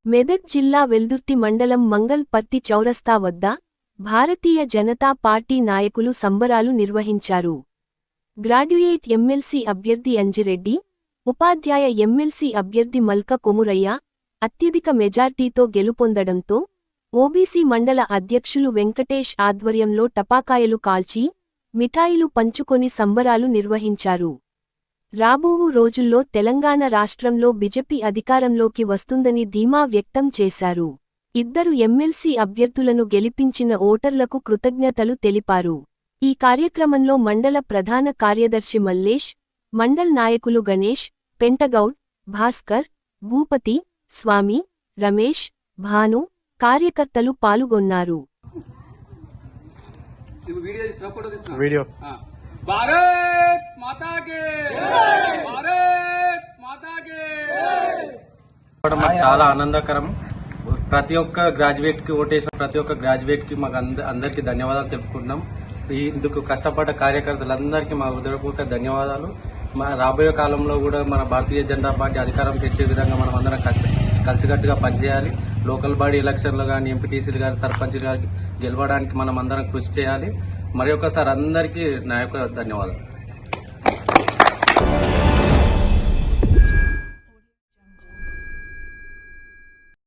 మెదక్ జిల్లా వెల్దుర్తి మండలం మంగల్పర్తి చౌరస్తా వద్ద భారతీయ జనతా పార్టీ నాయకులు సంబరాలు నిర్వహించారు. గ్రాడ్యుయేట్ ఎమ్మెల్సీ అభ్యర్థి అంజిరెడ్డి, ఉపాధ్యాయ ఎమ్మెల్సీ అభ్యర్థి మల్క కొమురయ్య అత్యధిక మెజార్టీతో గెలుపొందడంతో ఓబీసీ మండల అధ్యక్షులు వెంకటేష్ ఆధ్వర్యంలో టపాకాయలు కాల్చి, మిఠాయిలు పంచుకొని సంబరాలు నిర్వహించారు. రాబోవు రోజుల్లో తెలంగాణ రాష్ట్రంలో బీజేపీ అధికారంలోకి వస్తుందని ధీమా వ్యక్తం చేశారు. ఇద్దరు ఎమ్మెల్సీ అభ్యర్థులను గెలిపించిన ఓటర్లకు కృతజ్ఞతలు తెలిపారు. ఈ కార్యక్రమంలో మండల ప్రధాన కార్యదర్శి మల్లేష్, మండల్ నాయకులు గణేష్, పెంటగౌడ్, భాస్కర్, భూపతి, స్వామి, రమేష్, భాను, కార్యకర్తలు పాల్గొన్నారు. భారత్ మాతా కే జై, భారత్ మాతా కే జై. మాకు చాలా ఆనందకరం. ప్రతి ఒక్క గ్రాడ్యుయేట్ కి ఓటేసిన ప్రతి ఒక్క గ్రాడ్యుయేట్ కి మాకు అందరికీ ధన్యవాదాలు తెలుపుకుంటున్నాం. ఇందుకు కష్టపడ్డ కార్యకర్తలందరికీ మా హృదయపూర్వక ధన్యవాదాలు. రాబోయే కాలంలో కూడా మన భారతీయ జనతా పార్టీ అధికారం తెచ్చే విధంగా మనం అందరం కలిసికట్టుగా పనిచేయాలి. లోకల్ బాడీ ఎలక్షన్లు కానీ, ఎంపీటీసీలు కానీ, సర్పంచ్ గారికి గెలవడానికి మనం అందరం కృషి చేయాలి. మరి ఒకసారి అందరికీ నా యొక్క ధన్యవాదాలు.